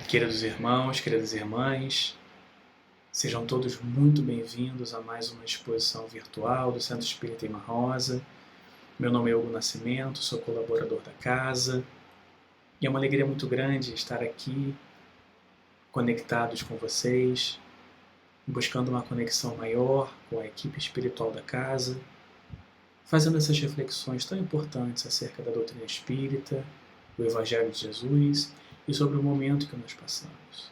Queridos irmãos, queridas irmãs, sejam todos muito bem-vindos a mais uma exposição virtual do Centro Espírita Irmã Rosa. Meu nome é Hugo Nascimento, sou colaborador da casa e é uma alegria muito grande estar aqui, conectados com vocês, buscando uma conexão maior com a equipe espiritual da casa, fazendo essas reflexões tão importantes acerca da doutrina espírita, do Evangelho de Jesus e sobre o momento que nós passamos.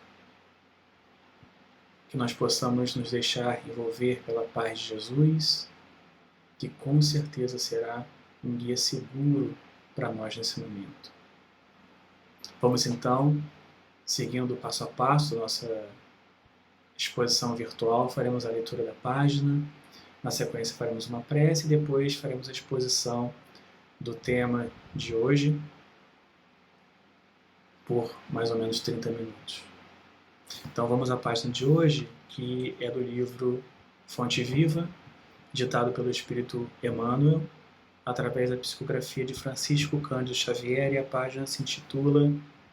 Que nós possamos nos deixar envolver pela paz de Jesus, que com certeza será um guia seguro para nós nesse momento. Vamos então, seguindo passo a passo a nossa exposição virtual, faremos a leitura da página, na sequência faremos uma prece e depois faremos a exposição do tema de hoje por mais ou menos 30 minutos. Então vamos à página de hoje, que é do livro Fonte Viva, ditado pelo Espírito Emmanuel, através da psicografia de Francisco Cândido Xavier, e a página se intitula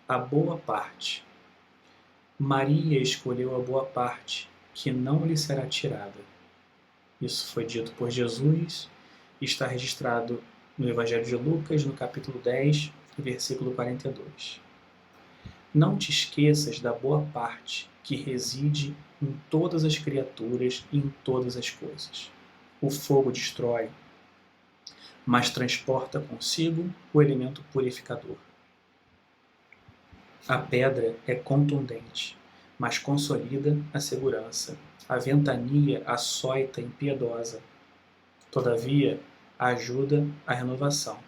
A Boa Parte. Maria escolheu a boa parte, que não lhe será tirada. Isso foi dito por Jesus e está registrado no Evangelho de Lucas, no capítulo 10, versículo 42. Não te esqueças da boa parte que reside em todas as criaturas e em todas as coisas. O fogo destrói, mas transporta consigo o elemento purificador. A pedra é contundente, mas consolida a segurança. A ventania açoita impiedosa, todavia ajuda a renovação.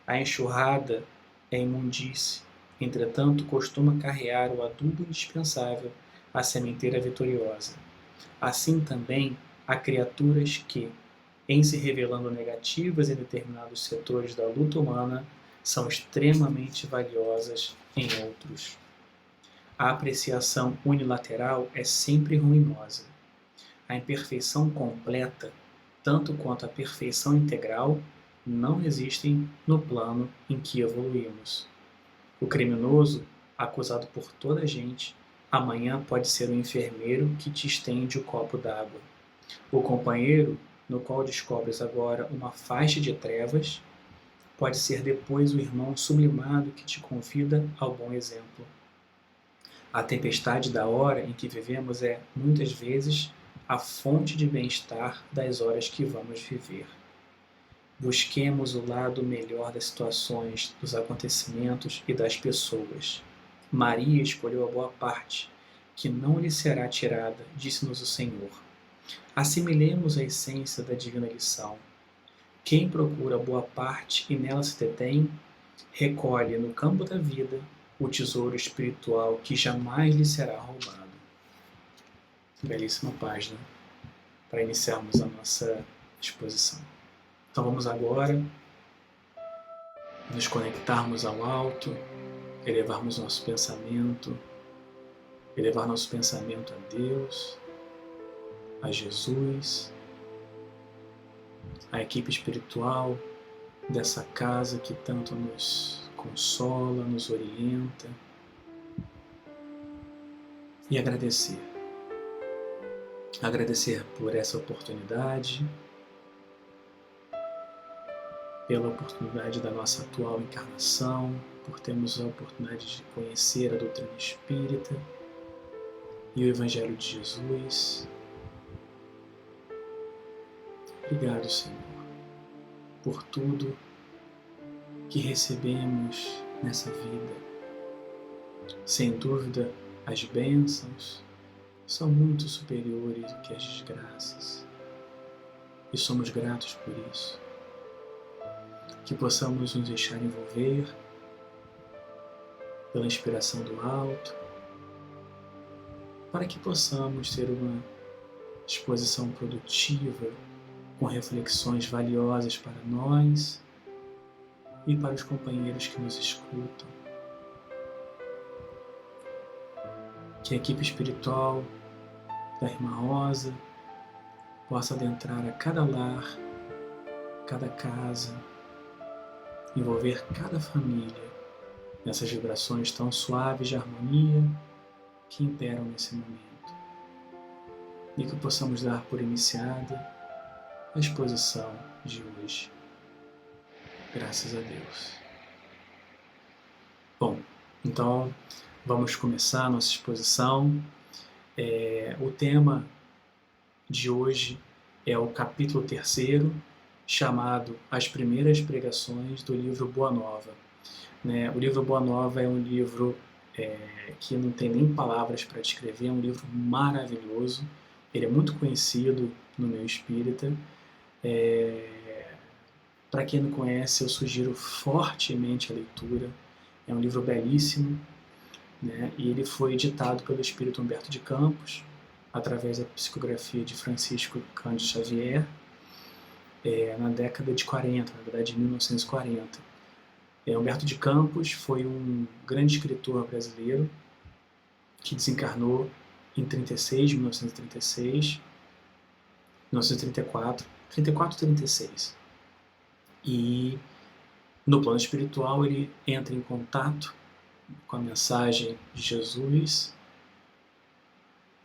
A enxurrada é imundície, entretanto costuma carrear o adubo indispensável à sementeira vitoriosa. Assim também há criaturas que, em se revelando negativas em determinados setores da luta humana, são extremamente valiosas em outros. A apreciação unilateral é sempre ruinosa. A imperfeição completa, tanto quanto a perfeição integral, não existem no plano em que evoluímos. O criminoso, acusado por toda a gente, amanhã pode ser o enfermeiro que te estende o copo d'água. O companheiro, no qual descobres agora uma faixa de trevas, pode ser depois o irmão sublimado que te convida ao bom exemplo. A tempestade da hora em que vivemos é, muitas vezes, a fonte de bem-estar das horas que vamos viver. Busquemos o lado melhor das situações, dos acontecimentos e das pessoas. Maria escolheu a boa parte, que não lhe será tirada, disse-nos o Senhor. Assimilemos a essência da divina lição. Quem procura a boa parte e nela se detém, recolhe no campo da vida o tesouro espiritual que jamais lhe será roubado. Belíssima página para iniciarmos a nossa exposição. Então vamos agora nos conectarmos ao alto, elevar nosso pensamento a Deus, a Jesus, a equipe espiritual dessa casa que tanto nos consola, nos orienta, e agradecer. Agradecer por essa oportunidade, pela oportunidade da nossa atual encarnação, por termos a oportunidade de conhecer a doutrina espírita e o Evangelho de Jesus. Obrigado, Senhor, por tudo que recebemos nessa vida. Sem dúvida, as bênçãos são muito superiores do que as desgraças, e somos gratos por isso. Que possamos nos deixar envolver pela inspiração do alto, para que possamos ter uma exposição produtiva, com reflexões valiosas para nós e para os companheiros que nos escutam. Que a equipe espiritual da Irmã Rosa possa adentrar a cada lar, cada casa, envolver cada família nessas vibrações tão suaves de harmonia que imperam nesse momento. E que possamos dar por iniciada a exposição de hoje. Graças a Deus. Bom, então vamos começar a nossa exposição. O tema de hoje é o capítulo 3º, chamado As Primeiras Pregações do livro Boa Nova. O livro Boa Nova é um livro que não tem nem palavras para descrever, é um livro maravilhoso, ele é muito conhecido no meio espírita. Para quem não conhece, eu sugiro fortemente a leitura, é um livro belíssimo, e ele foi editado pelo espírito Humberto de Campos, através da psicografia de Francisco Cândido Xavier, na década de 40, na verdade, de 1940. Humberto de Campos foi um grande escritor brasileiro que desencarnou em 1936, 1934, 36. E no plano espiritual ele entra em contato com a mensagem de Jesus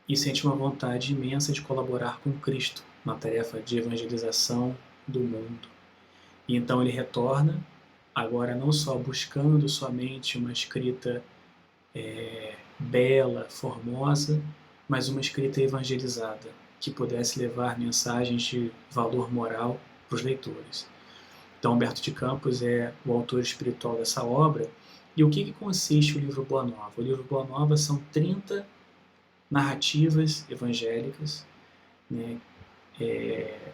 e sente uma vontade imensa de colaborar com Cristo na tarefa de evangelização do mundo. E então ele retorna, agora não só buscando somente uma escrita bela, formosa, mas uma escrita evangelizada, que pudesse levar mensagens de valor moral para os leitores. Então, Humberto de Campos é o autor espiritual dessa obra. E o que consiste o livro Boa Nova? O livro Boa Nova são 30 narrativas evangélicas,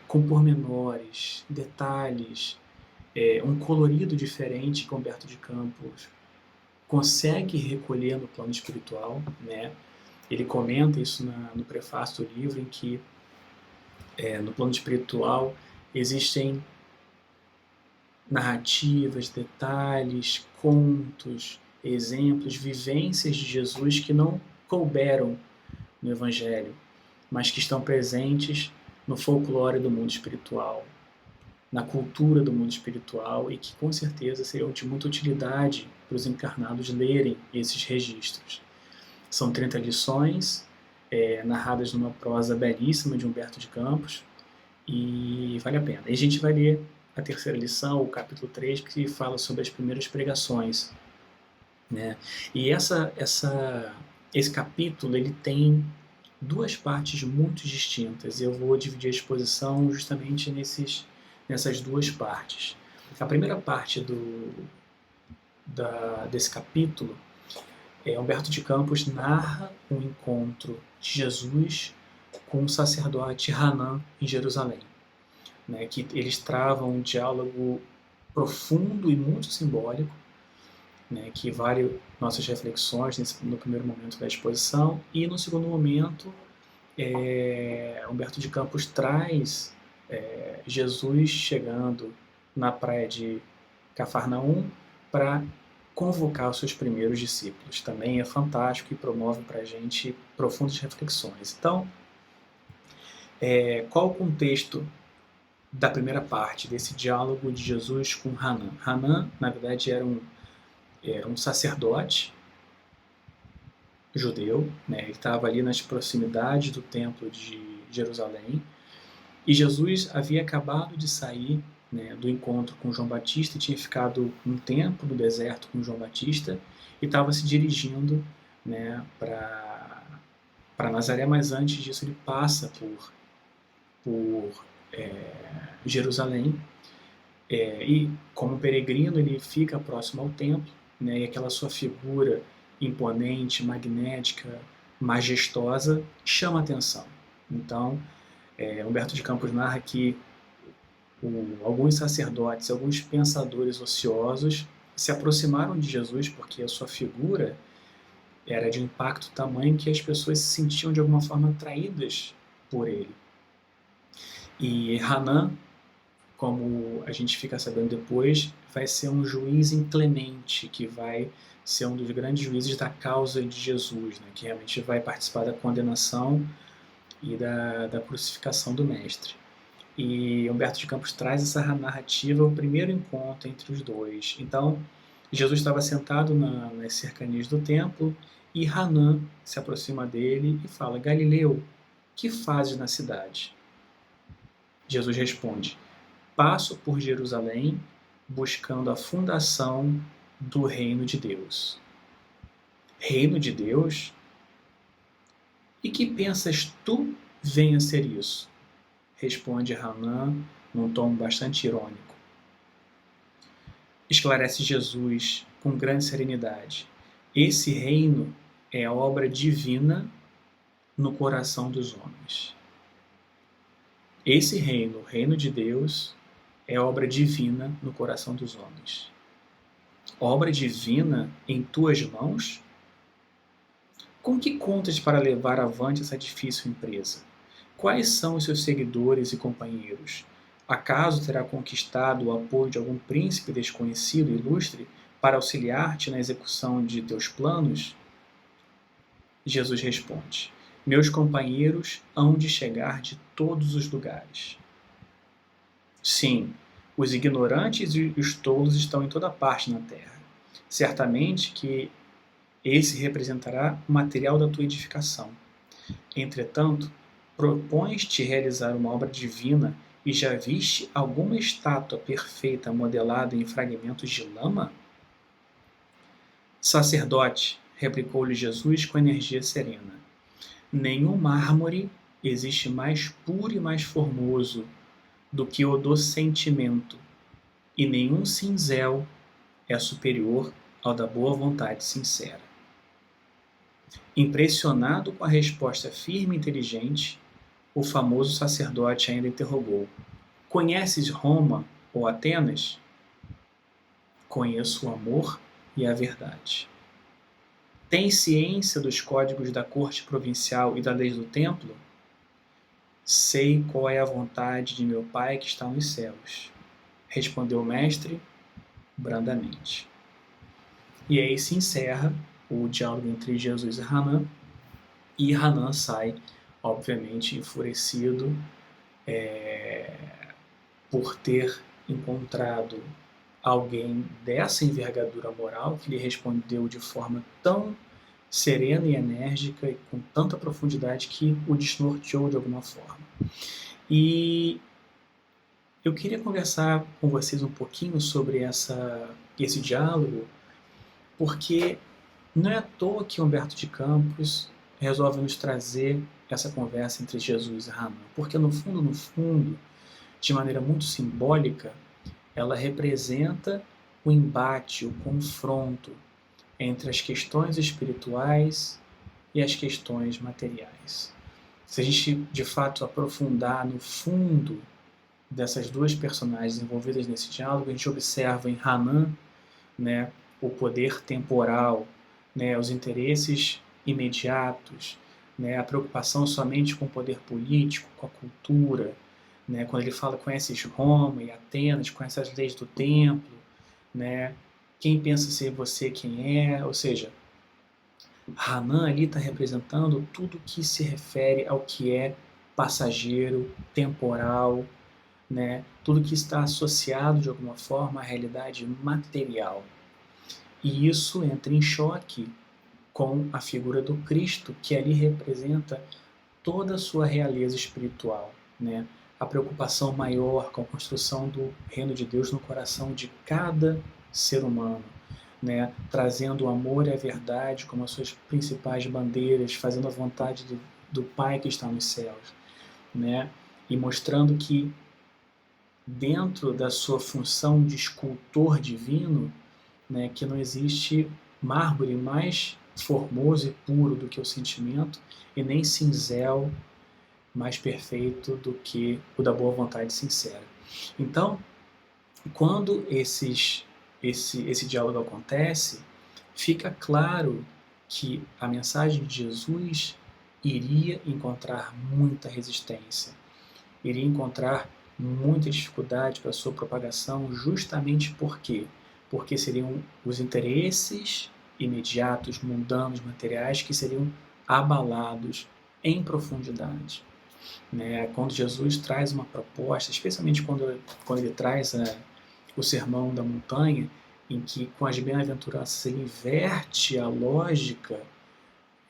com pormenores, detalhes, um colorido diferente que Humberto de Campos consegue recolher no plano espiritual. Ele comenta isso no prefácio do livro, em que no plano espiritual existem narrativas, detalhes, contos, exemplos, vivências de Jesus que não couberam no Evangelho, mas que estão presentes no folclore do mundo espiritual, na cultura do mundo espiritual, e que com certeza seriam de muita utilidade para os encarnados lerem esses registros. São 30 lições, narradas numa prosa belíssima de Humberto de Campos, e vale a pena. E a gente vai ler a 3ª lição, o capítulo 3, que fala sobre as primeiras pregações. E esse capítulo ele tem duas partes muito distintas. Eu vou dividir a exposição justamente nessas duas partes. A primeira parte desse capítulo, Humberto de Campos narra um encontro de Jesus com o sacerdote Hanan em Jerusalém, que eles travam um diálogo profundo e muito simbólico, que vale nossas reflexões no primeiro momento da exposição. E no segundo momento, Humberto de Campos traz Jesus chegando na praia de Cafarnaum para convocar os seus primeiros discípulos. Também é fantástico e promove para a gente profundas reflexões. Então, qual o contexto da primeira parte desse diálogo de Jesus com Hanan? Hanan, na verdade, era um sacerdote judeu, ele estava ali nas proximidades do templo de Jerusalém, e Jesus havia acabado de sair do encontro com João Batista, e tinha ficado um tempo no deserto com João Batista, e estava se dirigindo para Nazaré, mas antes disso ele passa por Jerusalém, e como peregrino ele fica próximo ao templo, e aquela sua figura imponente, magnética, majestosa chama a atenção. Então, Humberto de Campos narra que alguns sacerdotes, alguns pensadores ociosos se aproximaram de Jesus porque a sua figura era de impacto tamanho que as pessoas se sentiam de alguma forma atraídas por ele. E Hanan, como a gente fica sabendo depois, vai ser um juiz inclemente, que vai ser um dos grandes juízes da causa de Jesus, que realmente vai participar da condenação e da crucificação do Mestre. E Humberto de Campos traz essa narrativa, o primeiro encontro entre os dois. Então, Jesus estava sentado nas cercanias do templo e Hanã se aproxima dele e fala: Galileu, que fazes na cidade? Jesus responde: passo por Jerusalém buscando a fundação do reino de Deus. Reino de Deus? E que pensas tu venha ser isso? Responde Hanã num tom bastante irônico. Esclarece Jesus com grande serenidade. Esse reino é obra divina no coração dos homens. Esse reino, o reino de Deus, é obra divina no coração dos homens. Obra divina em tuas mãos? Com que contas para levar avante essa difícil empresa? Quais são os seus seguidores e companheiros? Acaso terá conquistado o apoio de algum príncipe desconhecido e ilustre para auxiliar-te na execução de teus planos? Jesus responde: meus companheiros hão de chegar de todos os lugares. Sim, os ignorantes e os tolos estão em toda parte na terra. Certamente que esse representará o material da tua edificação. Entretanto, propões-te realizar uma obra divina e já viste alguma estátua perfeita modelada em fragmentos de lama? Sacerdote, replicou-lhe Jesus com energia serena, nenhum mármore existe mais puro e mais formoso do que o do sentimento, e nenhum cinzel é superior ao da boa vontade sincera. Impressionado com a resposta firme e inteligente, o famoso sacerdote ainda interrogou: conheces Roma ou Atenas? Conheço o amor e a verdade. Tens ciência dos códigos da corte provincial e da lei do templo? Sei qual é a vontade de meu Pai que está nos céus, respondeu o mestre brandamente. E aí se encerra o diálogo entre Jesus e Hanã sai, obviamente, enfurecido por ter encontrado alguém dessa envergadura moral que lhe respondeu de forma tão serena e enérgica e com tanta profundidade que o desnorteou de alguma forma. E eu queria conversar com vocês um pouquinho sobre esse diálogo, porque não é à toa que Humberto de Campos resolve nos trazer essa conversa entre Jesus e Hanã, porque no fundo, de maneira muito simbólica, ela representa o embate, o confronto entre as questões espirituais e as questões materiais. Se a gente, de fato, aprofundar no fundo dessas duas personagens envolvidas nesse diálogo, a gente observa em Hanã, né, o poder temporal, né, os interesses imediatos, né, a preocupação somente com o poder político, com a cultura, né, quando ele fala conheces Roma e Atenas, conhece as leis do templo, né, quem pensa ser você quem é, ou seja, Hanã ali está representando tudo que se refere ao que é passageiro, temporal, né, tudo que está associado de alguma forma à realidade material. E isso entra em choque com a figura do Cristo, que ali representa toda a sua realeza espiritual, né? A preocupação maior com a construção do reino de Deus no coração de cada ser humano, né? Trazendo o amor e a verdade como as suas principais bandeiras, fazendo a vontade do Pai que está nos céus, né? E mostrando que dentro da sua função de escultor divino, né, que não existe mármore mais formoso e puro do que o sentimento, e nem cinzel mais perfeito do que o da boa vontade sincera. Então, quando esse diálogo acontece, fica claro que a mensagem de Jesus iria encontrar muita resistência, iria encontrar muita dificuldade para a sua propagação, justamente porque seriam os interesses imediatos, mundanos, materiais, que seriam abalados em profundidade. Né? Quando Jesus traz uma proposta, especialmente quando ele traz o Sermão da Montanha, em que com as bem-aventuranças ele inverte a lógica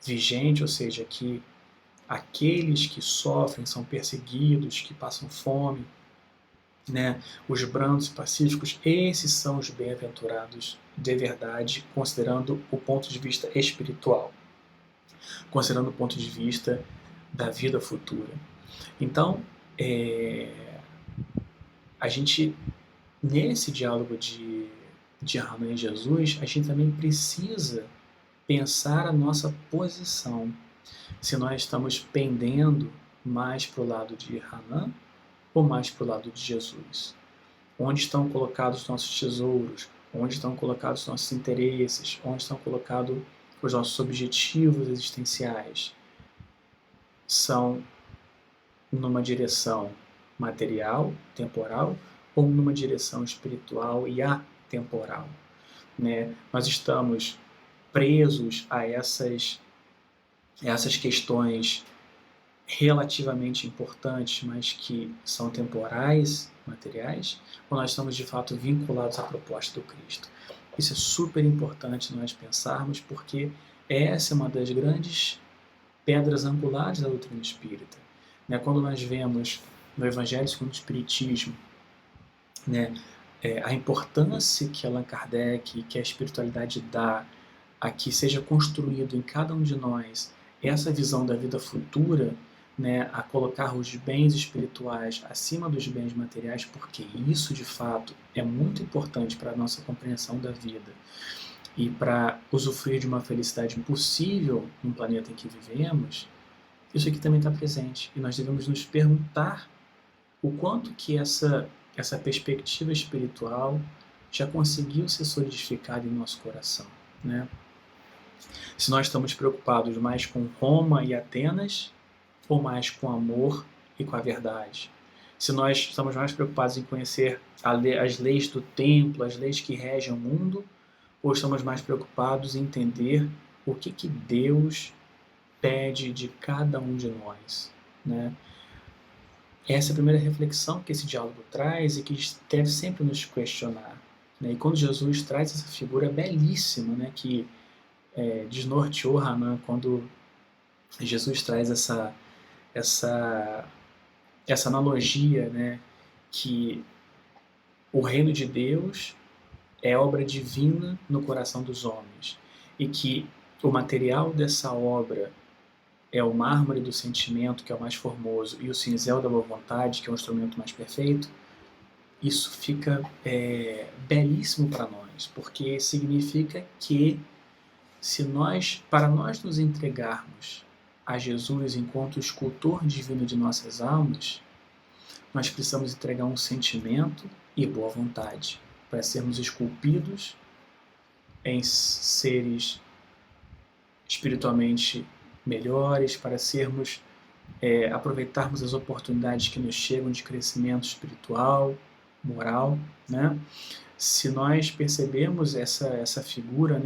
vigente, ou seja, que aqueles que sofrem, são perseguidos, que passam fome, né, os brandos e pacíficos, esses são os bem-aventurados de verdade, considerando o ponto de vista espiritual, considerando o ponto de vista da vida futura. Então, a gente, nesse diálogo de Hanan e Jesus, a gente também precisa pensar a nossa posição. Se nós estamos pendendo mais para o lado de Hanan ou mais para o lado de Jesus. Onde estão colocados os nossos tesouros? Onde estão colocados os nossos interesses? Onde estão colocados os nossos objetivos existenciais? São numa direção material, temporal, ou numa direção espiritual e atemporal, né? Nós estamos presos a essas questões relativamente importantes, mas que são temporais, materiais, ou nós estamos de fato vinculados à proposta do Cristo. Isso é super importante nós pensarmos, porque essa é uma das grandes pedras angulares da doutrina espírita. Quando nós vemos no Evangelho segundo o Espiritismo, a importância que Allan Kardec, que a espiritualidade dá a que seja construído em cada um de nós essa visão da vida futura, a colocar os bens espirituais acima dos bens materiais, porque isso de fato é muito importante para a nossa compreensão da vida e para usufruir de uma felicidade possível no planeta em que vivemos. Isso aqui também está presente e nós devemos nos perguntar o quanto que essa perspectiva espiritual já conseguiu ser solidificada em nosso coração, Se nós estamos preocupados mais com Roma e Atenas ou mais com amor e com a verdade? Se nós estamos mais preocupados em conhecer as leis do templo, as leis que regem o mundo, ou estamos mais preocupados em entender o que Deus pede de cada um de nós, Essa é a primeira reflexão que esse diálogo traz e que deve sempre nos questionar. E quando Jesus traz essa figura belíssima, que desnorteou Hanan, quando Jesus traz essa analogia, que o reino de Deus é obra divina no coração dos homens e que o material dessa obra é o mármore do sentimento, que é o mais formoso, e o cinzel da boa vontade, que é o instrumento mais perfeito. Isso fica belíssimo para nós, porque significa que para nós nos entregarmos a Jesus enquanto escultor divino de nossas almas, nós precisamos entregar um sentimento e boa vontade para sermos esculpidos em seres espiritualmente melhores, para aproveitarmos as oportunidades que nos chegam de crescimento espiritual, moral, Se nós percebemos essa figura,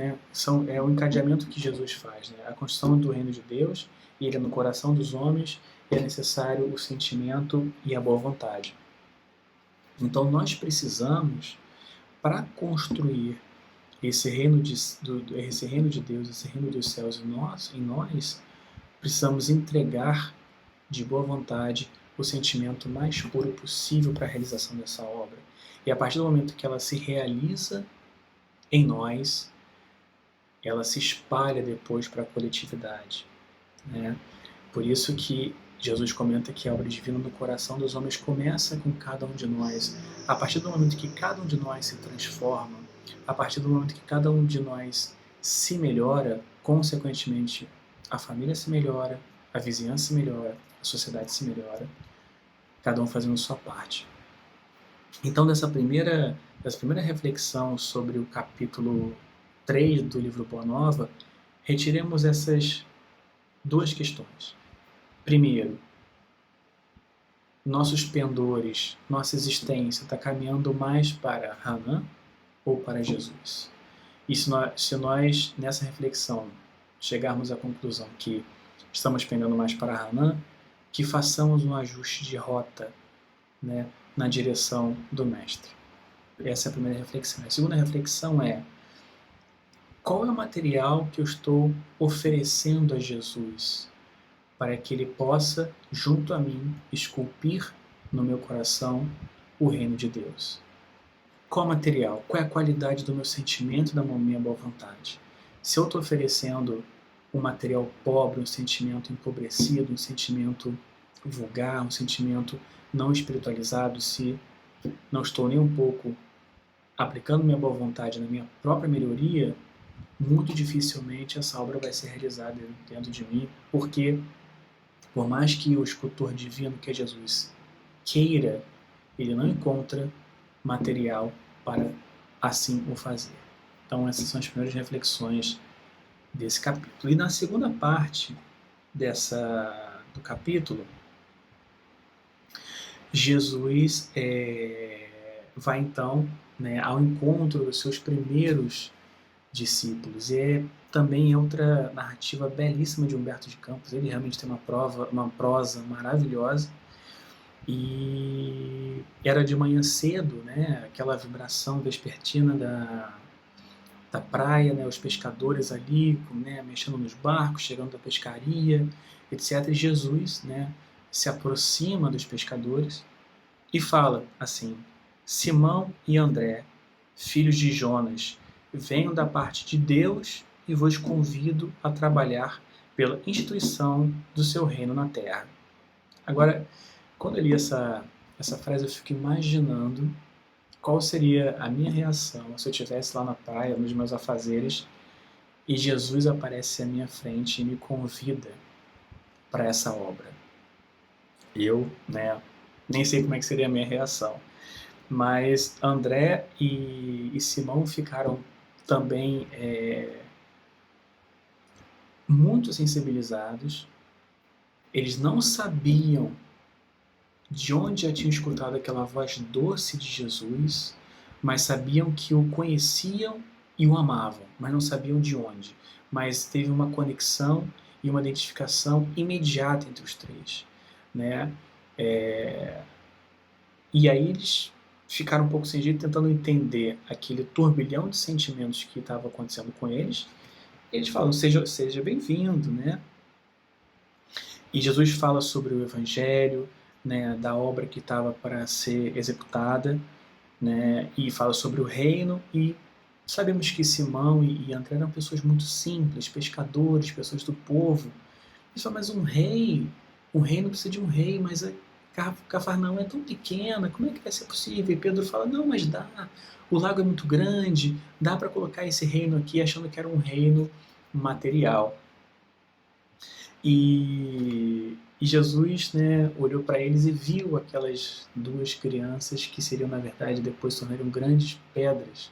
é o encadeamento que Jesus faz, a construção do reino de Deus, e ele é no coração dos homens, e é necessário o sentimento e a boa vontade. Então nós precisamos, para construir esse reino de Deus, esse reino dos céus em nós, precisamos entregar de boa vontade o sentimento mais puro possível para a realização dessa obra. E a partir do momento que ela se realiza em nós, ela se espalha depois para a coletividade. Por isso que Jesus comenta que a obra divina no coração dos homens começa com cada um de nós. A partir do momento que cada um de nós se transforma, a partir do momento que cada um de nós se melhora, consequentemente a família se melhora, a vizinhança se melhora, a sociedade se melhora, cada um fazendo sua parte. Então, dessa primeira reflexão sobre o capítulo 3 do livro Boa Nova, retiremos essas duas questões. Primeiro, nossos pendores, nossa existência está caminhando mais para Hanan ou para Jesus? E se nós, nessa reflexão, chegarmos à conclusão que estamos pendendo mais para Hanan, que façamos um ajuste de rota, na direção do Mestre. Essa é a primeira reflexão. A segunda reflexão é: qual é o material que eu estou oferecendo a Jesus para que Ele possa, junto a mim, esculpir no meu coração o reino de Deus? Qual material? Qual é a qualidade do meu sentimento, da minha boa vontade? Se eu estou oferecendo um material pobre, um sentimento empobrecido, um sentimento vulgar, um sentimento não espiritualizado, se não estou nem um pouco aplicando minha boa vontade na minha própria melhoria, muito dificilmente essa obra vai ser realizada dentro de mim, porque por mais que o escultor divino, que é Jesus, queira, ele não encontra material para assim o fazer. Então essas são as primeiras reflexões desse capítulo. E na segunda parte do capítulo, Jesus vai então, né, ao encontro dos seus primeiros discípulos. E também é outra narrativa belíssima de Humberto de Campos. Ele realmente tem uma prosa maravilhosa. E era de manhã cedo, né, aquela vibração vespertina da praia, né, os pescadores ali, né, mexendo nos barcos, chegando da pescaria, etc. E Jesus, né, se aproxima dos pescadores e fala assim: Simão e André, filhos de Jonas, venho da parte de Deus e vos convido a trabalhar pela instituição do seu reino na terra. Agora, quando eu li essa frase, eu fico imaginando qual seria a minha reação se eu estivesse lá na praia, nos meus afazeres, e Jesus aparece à minha frente e me convida para essa obra. Eu, né, nem sei como é que seria a minha reação, mas André e Simão ficaram também muito sensibilizados. Eles não sabiam de onde já tinham escutado aquela voz doce de Jesus, mas sabiam que o conheciam e o amavam, mas não sabiam de onde. Mas teve uma conexão e uma identificação imediata entre os três, né? E aí eles ficaram um pouco sem jeito, tentando entender aquele turbilhão de sentimentos que estava acontecendo com eles. Eles falam: seja bem-vindo, né? E Jesus fala sobre o Evangelho, né, da obra que estava para ser executada, né, e fala sobre o reino. E sabemos que Simão e André eram pessoas muito simples, pescadores, pessoas do povo. Eles falam: mas um rei não precisa de um rei, mas Cafarnaum é tão pequena, como é que vai ser possível? E Pedro fala: não, mas dá, o lago é muito grande, dá para colocar esse reino aqui, achando que era um reino material. E Jesus, né, olhou para eles e viu aquelas duas crianças que seriam, na verdade, depois se tornariam grandes pedras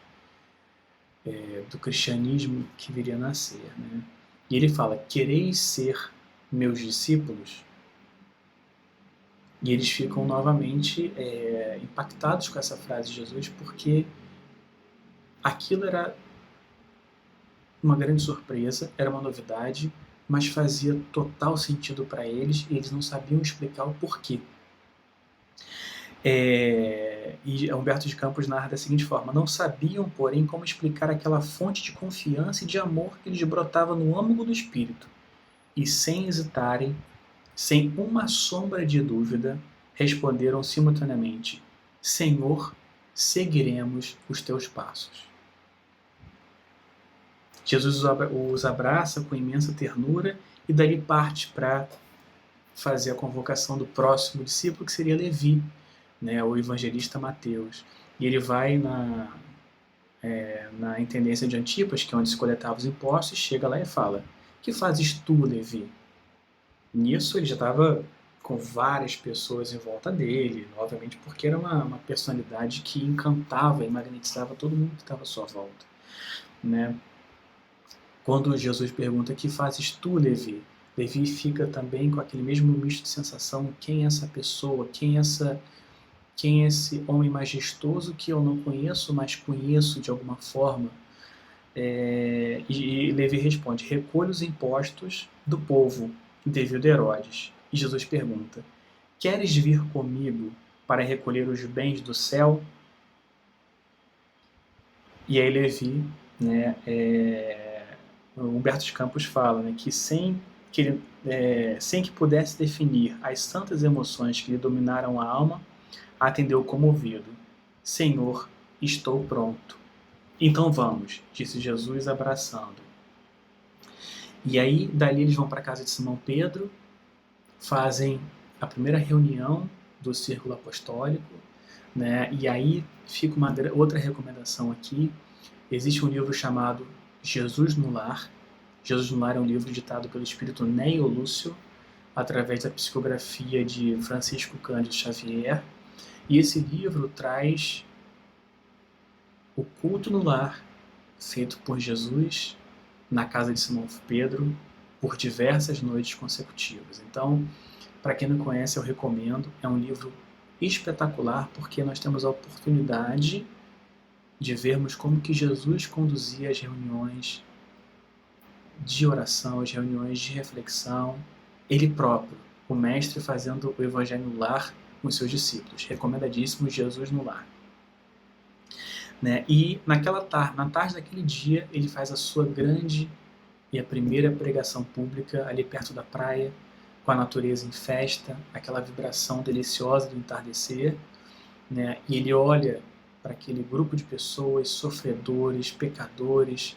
do cristianismo que viria a nascer. Né? E ele fala: quereis ser meus discípulos? E eles ficam novamente impactados com essa frase de Jesus, porque aquilo era uma grande surpresa, era uma novidade, mas fazia total sentido para eles e eles não sabiam explicar o porquê. E Humberto de Campos narra da seguinte forma: não sabiam, porém, como explicar aquela fonte de confiança e de amor que lhes brotava no âmago do espírito, e sem hesitarem, sem uma sombra de dúvida, responderam simultaneamente: Senhor, seguiremos os teus passos. Jesus os abraça com imensa ternura e dali parte para fazer a convocação do próximo discípulo, que seria Levi, né, o evangelista Mateus. E ele vai na intendência de Antipas, que é onde se coletavam os impostos, chega lá e fala: que fazes tu, Levi? Nisso ele já estava com várias pessoas em volta dele, obviamente porque era uma personalidade que encantava e magnetizava todo mundo que estava à sua volta. Né? Quando Jesus pergunta: que fazes tu, Levi? Levi fica também com aquele mesmo misto de sensação: quem é essa pessoa? Quem é esse homem majestoso que eu não conheço, mas conheço de alguma forma? E Levi responde: recolhe os impostos do povo, devido a Herodes. E Jesus pergunta: queres vir comigo para recolher os bens do céu? E aí Levi, né, o Humberto de Campos fala, né, que sem que pudesse definir as santas emoções que lhe dominaram a alma, atendeu comovido: Senhor, estou pronto. Então vamos, disse Jesus abraçando. E aí, dali eles vão para a casa de Simão Pedro, fazem a primeira reunião do círculo apostólico, né? E aí fica uma outra recomendação aqui. Existe um livro chamado Jesus no Lar. Jesus no Lar é um livro ditado pelo espírito Neo Lúcio, através da psicografia de Francisco Cândido Xavier. E esse livro traz o culto no lar feito por Jesus na casa de Simão Pedro por diversas noites consecutivas. Então, para quem não conhece, eu recomendo. É um livro espetacular porque nós temos a oportunidade de vermos como que Jesus conduzia as reuniões de oração, as reuniões de reflexão, ele próprio, o mestre fazendo o evangelho no lar com os seus discípulos. Recomendadíssimo, Jesus no Lar. Né? E na tarde daquele dia, ele faz a sua grande e a primeira pregação pública ali perto da praia, com a natureza em festa, aquela vibração deliciosa do entardecer, né? E ele olha para aquele grupo de pessoas, sofredores, pecadores,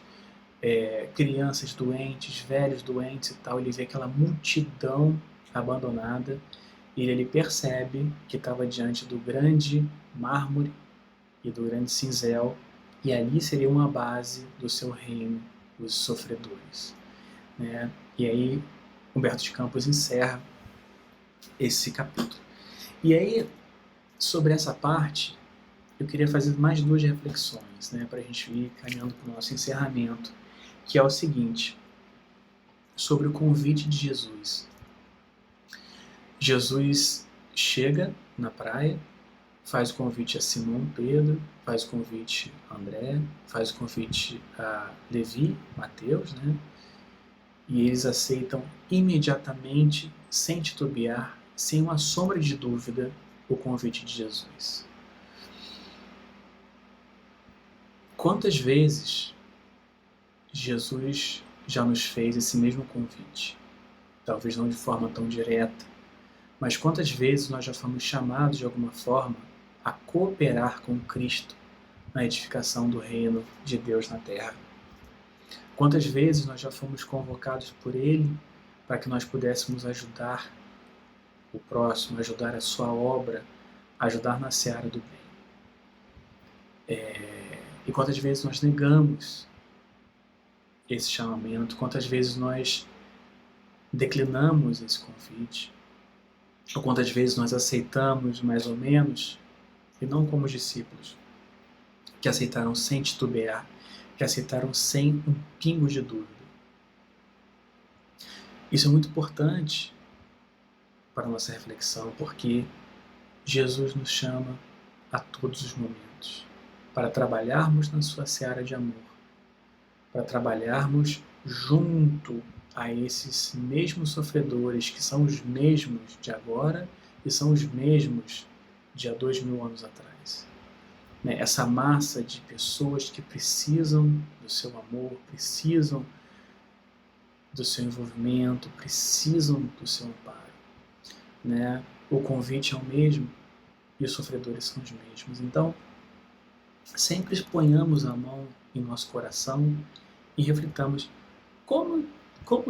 crianças doentes, velhos doentes e tal. Ele vê aquela multidão abandonada e ele percebe que estava diante do grande mármore e do grande cinzel, e ali seria uma base do seu reino, os sofredores. Né? E aí Humberto de Campos encerra esse capítulo. E aí, sobre essa parte, eu queria fazer mais duas reflexões, né, para a gente ir caminhando para o nosso encerramento, que é o seguinte, sobre o convite de Jesus. Jesus chega na praia, faz o convite a Simão Pedro, faz o convite a André, faz o convite a Levi, Mateus, né? E eles aceitam imediatamente, sem titubear, sem uma sombra de dúvida, o convite de Jesus. Quantas vezes Jesus já nos fez esse mesmo convite? Talvez não de forma tão direta, mas quantas vezes nós já fomos chamados de alguma forma a cooperar com Cristo na edificação do reino de Deus na terra? Quantas vezes nós já fomos convocados por Ele para que nós pudéssemos ajudar o próximo, ajudar a sua obra, ajudar na seara do bem? E quantas vezes nós negamos esse chamamento, quantas vezes nós declinamos esse convite, ou quantas vezes nós aceitamos mais ou menos, e não como os discípulos, que aceitaram sem titubear, que aceitaram sem um pingo de dúvida. Isso é muito importante para a nossa reflexão, porque Jesus nos chama a todos os momentos para trabalharmos na sua seara de amor, para trabalharmos junto a esses mesmos sofredores que são os mesmos de agora e são os mesmos de há 2000 anos atrás. Essa massa de pessoas que precisam do seu amor, precisam do seu envolvimento, precisam do seu amparo. O convite é o mesmo e os sofredores são os mesmos. Então, sempre ponhamos a mão em nosso coração e reflitamos como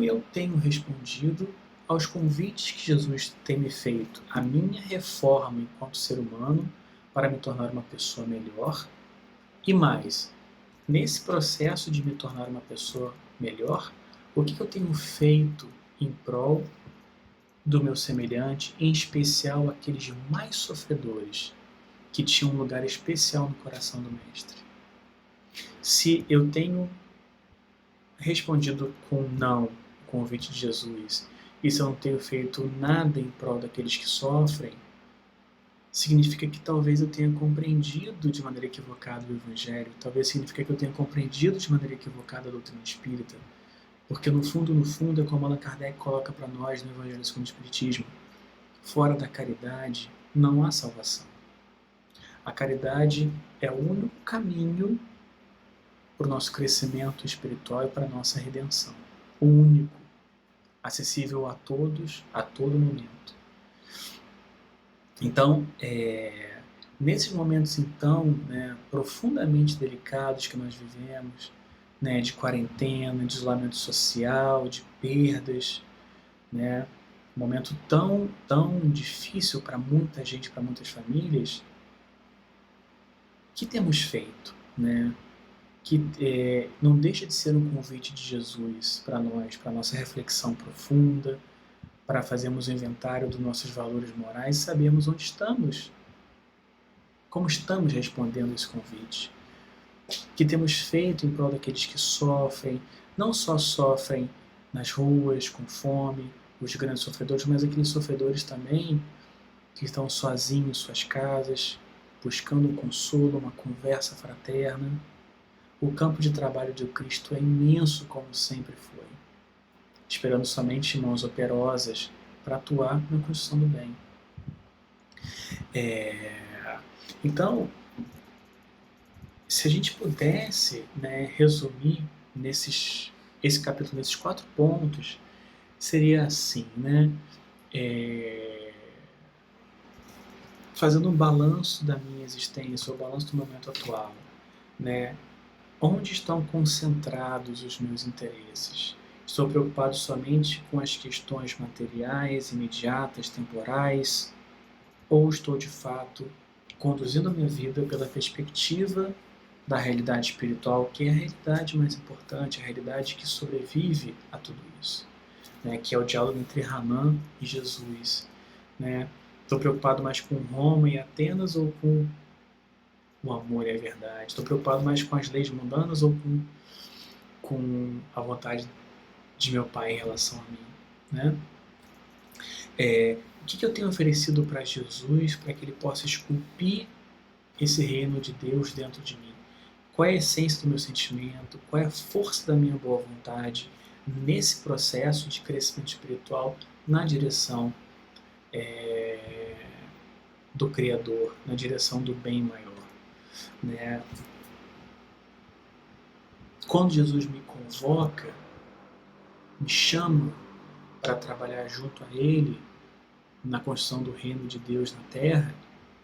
eu tenho respondido aos convites que Jesus tem me feito, a minha reforma enquanto ser humano para me tornar uma pessoa melhor. E mais, nesse processo de me tornar uma pessoa melhor, o que eu tenho feito em prol do meu semelhante, em especial aqueles mais sofredores, que tinham um lugar especial no coração do Mestre? Se eu tenho respondido com não o convite de Jesus, e se eu não tenho feito nada em prol daqueles que sofrem, significa que talvez eu tenha compreendido de maneira equivocada o Evangelho, talvez significa que eu tenha compreendido de maneira equivocada a doutrina espírita, porque no fundo, é como Allan Kardec coloca para nós no Evangelho segundo o Espiritismo, fora da caridade não há salvação. A caridade é o único caminho para o nosso crescimento espiritual e para a nossa redenção. O único, acessível a todos, a todo momento. Então, nesses momentos, então, né, profundamente delicados que nós vivemos, né, de quarentena, de isolamento social, de perdas, né, um momento tão difícil para muita gente, para muitas famílias, o que temos feito, né? Que não deixa de ser um convite de Jesus para nós, para nossa reflexão profunda, para fazermos o inventário dos nossos valores morais e sabermos onde estamos, como estamos respondendo esse convite. Que temos feito em prol daqueles que sofrem, não só sofrem nas ruas, com fome, os grandes sofredores, mas aqueles sofredores também que estão sozinhos em suas casas, buscando um consolo, uma conversa fraterna. O campo de trabalho de Cristo é imenso, como sempre foi, esperando somente mãos operosas para atuar na construção do bem. Então, se a gente pudesse, né, resumir esse capítulo nesses 4 pontos, seria assim, né? Fazendo um balanço da minha existência, o balanço do momento atual, né? Onde estão concentrados os meus interesses? Estou preocupado somente com as questões materiais, imediatas, temporais? Ou estou, de fato, conduzindo a minha vida pela perspectiva da realidade espiritual, que é a realidade mais importante, a realidade que sobrevive a tudo isso, né? Que é o diálogo entre Hanan e Jesus, né? Estou preocupado mais com Roma e Atenas ou com o amor e a verdade? Estou preocupado mais com as leis mundanas ou com a vontade de meu Pai em relação a mim, né? O que eu tenho oferecido para Jesus para que Ele possa esculpir esse reino de Deus dentro de mim? Qual é a essência do meu sentimento? Qual é a força da minha boa vontade nesse processo de crescimento espiritual na direção do Criador, na direção do bem maior, né? Quando Jesus me convoca, me chama para trabalhar junto a Ele na construção do reino de Deus na Terra,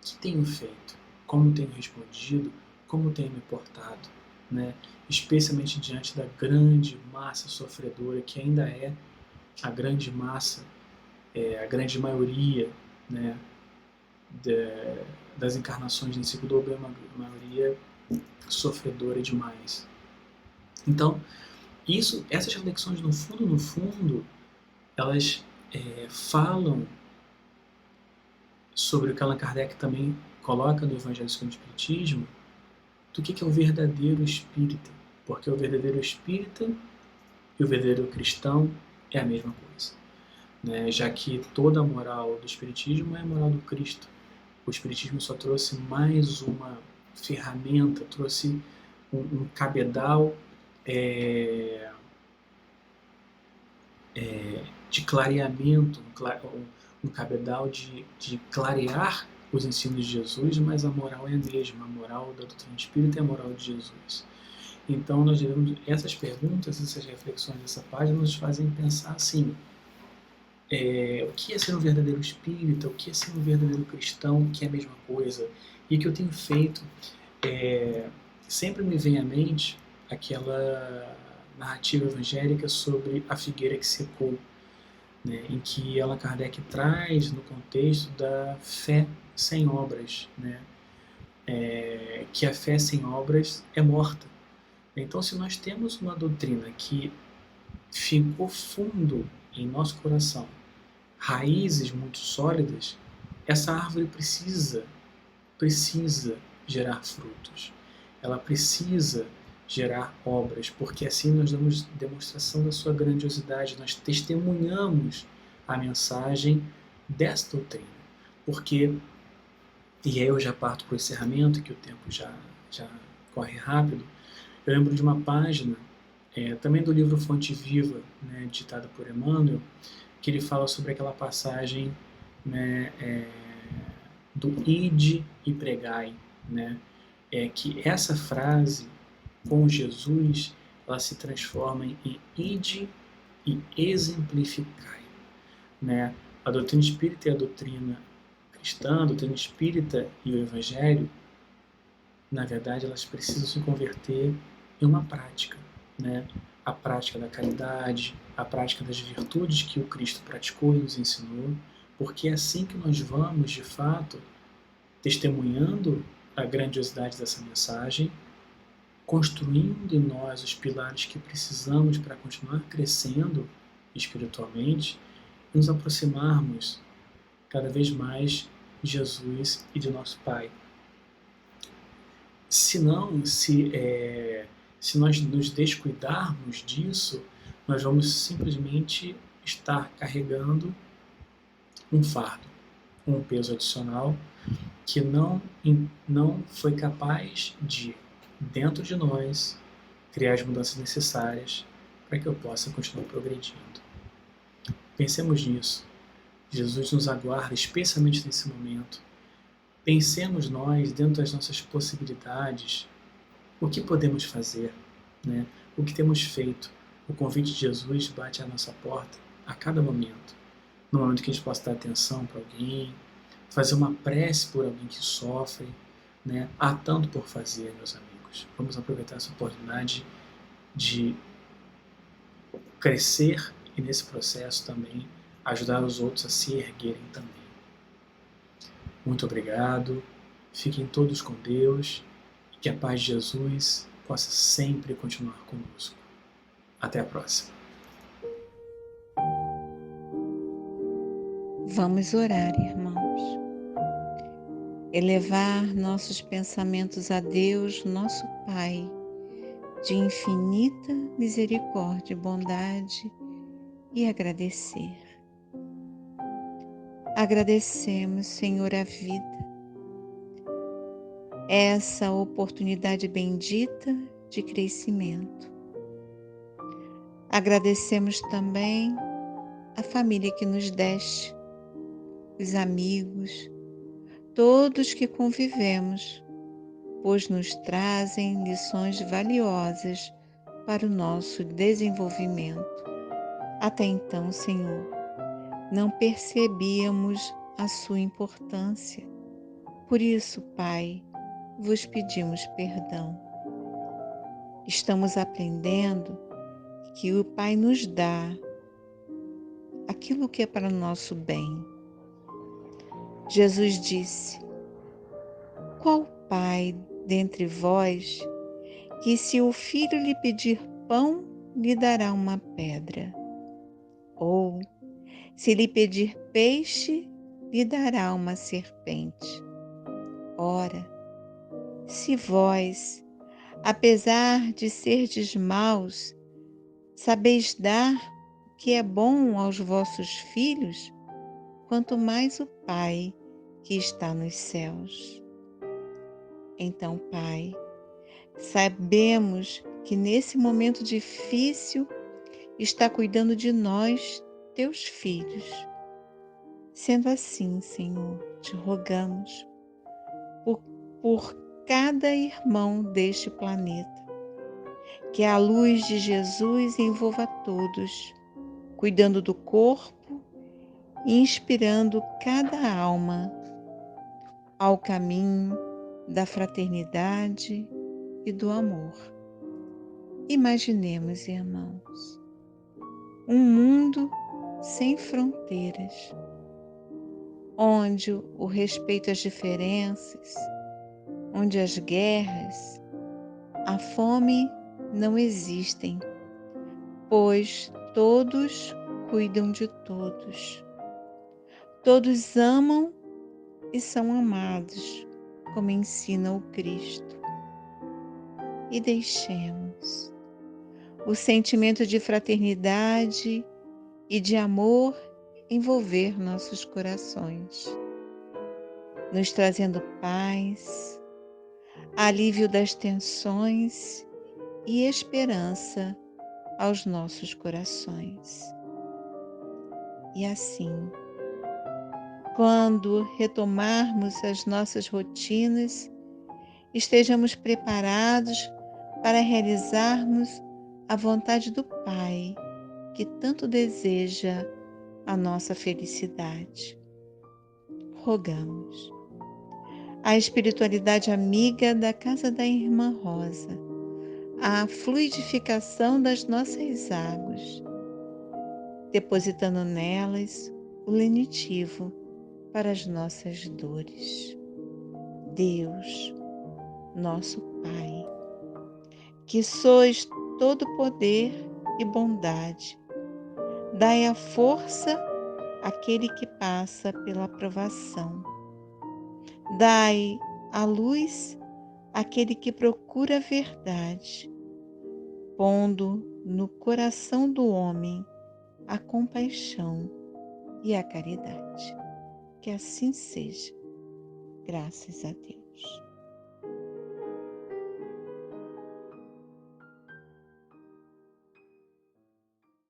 o que tenho feito? Como tenho respondido? Como tenho me portado? Né? Especialmente diante da grande massa sofredora, que ainda é a grande massa, a grande maioria, né, das encarnações nesse globo, é uma maioria sofredora demais. Então, essas reflexões, no fundo, elas falam sobre o que Allan Kardec também coloca no Evangelho segundo o Espiritismo, do que é o verdadeiro espírita. Porque o verdadeiro espírita e o verdadeiro cristão é a mesma coisa, né? Já que toda a moral do Espiritismo é a moral do Cristo. O Espiritismo só trouxe mais uma ferramenta, trouxe um cabedal de clareamento, um cabedal de clarear os ensinos de Jesus, mas a moral é a mesma, a moral da doutrina espírita é a moral de Jesus. Então, nós devemos, essas perguntas, essas reflexões dessa página nos fazem pensar assim, o que é ser um verdadeiro espírita, o que é ser um verdadeiro cristão, que é a mesma coisa, e que eu tenho feito, sempre me vem à mente aquela narrativa evangélica sobre a figueira que secou, né, em que Allan Kardec traz no contexto da fé sem obras, né, que a fé sem obras é morta. Então, se nós temos uma doutrina que ficou fundo em nosso coração, raízes muito sólidas, essa árvore precisa gerar frutos. Ela precisa gerar obras, porque assim nós damos demonstração da sua grandiosidade, nós testemunhamos a mensagem dessa doutrina. Porque, e aí eu já parto para o encerramento, que o tempo já corre rápido, eu lembro de uma página, também do livro Fonte Viva, né, ditada por Emmanuel, que ele fala sobre aquela passagem, né, do ide e pregai, né, que essa frase com Jesus, ela se transforma em ide e exemplificai, né? A doutrina espírita e a doutrina cristã, a doutrina espírita e o evangelho, na verdade, elas precisam se converter em uma prática, né? A prática da caridade, a prática das virtudes que o Cristo praticou e nos ensinou, porque é assim que nós vamos, de fato, testemunhando a grandiosidade dessa mensagem, construindo em nós os pilares que precisamos para continuar crescendo espiritualmente e nos aproximarmos cada vez mais de Jesus e de nosso Pai. Se não, se nós nos descuidarmos disso, nós vamos simplesmente estar carregando um fardo, um peso adicional que não foi capaz de, dentro de nós, criar as mudanças necessárias para que eu possa continuar progredindo. Pensemos nisso. Jesus nos aguarda, especialmente nesse momento. Pensemos nós, dentro das nossas possibilidades, o que podemos fazer, né? O que temos feito. O convite de Jesus bate à nossa porta a cada momento. No momento que a gente possa dar atenção para alguém, fazer uma prece por alguém que sofre, né? Há tanto por fazer, meus amigos. Vamos aproveitar essa oportunidade de crescer e, nesse processo também, ajudar os outros a se erguerem também. Muito obrigado, fiquem todos com Deus e que a paz de Jesus possa sempre continuar conosco. Até a próxima. Vamos orar, irmãos. Elevar nossos pensamentos a Deus, nosso Pai, de infinita misericórdia e bondade, e agradecer. Agradecemos, Senhor, a vida, essa oportunidade bendita de crescimento. Agradecemos também a família que nos deste, os amigos, todos que convivemos, pois nos trazem lições valiosas para o nosso desenvolvimento. Até então, Senhor, não percebíamos a sua importância. Por isso, Pai, vos pedimos perdão. Estamos aprendendo que o Pai nos dá aquilo que é para o nosso bem. Jesus disse: qual pai dentre vós que, se o filho lhe pedir pão, lhe dará uma pedra? Ou, se lhe pedir peixe, lhe dará uma serpente? Ora, se vós, apesar de serdes maus, sabeis dar o que é bom aos vossos filhos, quanto mais o Pai que está nos céus. Então, Pai, sabemos que nesse momento difícil está cuidando de nós, teus filhos. Sendo assim, Senhor, te rogamos por cada irmão deste planeta, que a luz de Jesus envolva todos, cuidando do corpo e inspirando cada alma ao caminho da fraternidade e do amor. Imaginemos, irmãos, um mundo sem fronteiras, onde o respeito às diferenças, onde as guerras, a fome não existem, pois todos cuidam de todos. Todos amam e são amados, como ensina o Cristo. E deixemos o sentimento de fraternidade e de amor envolver nossos corações, nos trazendo paz, alívio das tensões e esperança aos nossos corações. E assim, quando retomarmos as nossas rotinas, estejamos preparados para realizarmos a vontade do Pai, que tanto deseja a nossa felicidade. Rogamos. A espiritualidade amiga da casa da Irmã Rosa, a fluidificação das nossas águas, depositando nelas o lenitivo para as nossas dores. Deus, nosso Pai, que sois todo poder e bondade, dai a força àquele que passa pela provação. Dai a luz àquele que procura a verdade, pondo no coração do homem a compaixão e a caridade. Que assim seja, graças a Deus.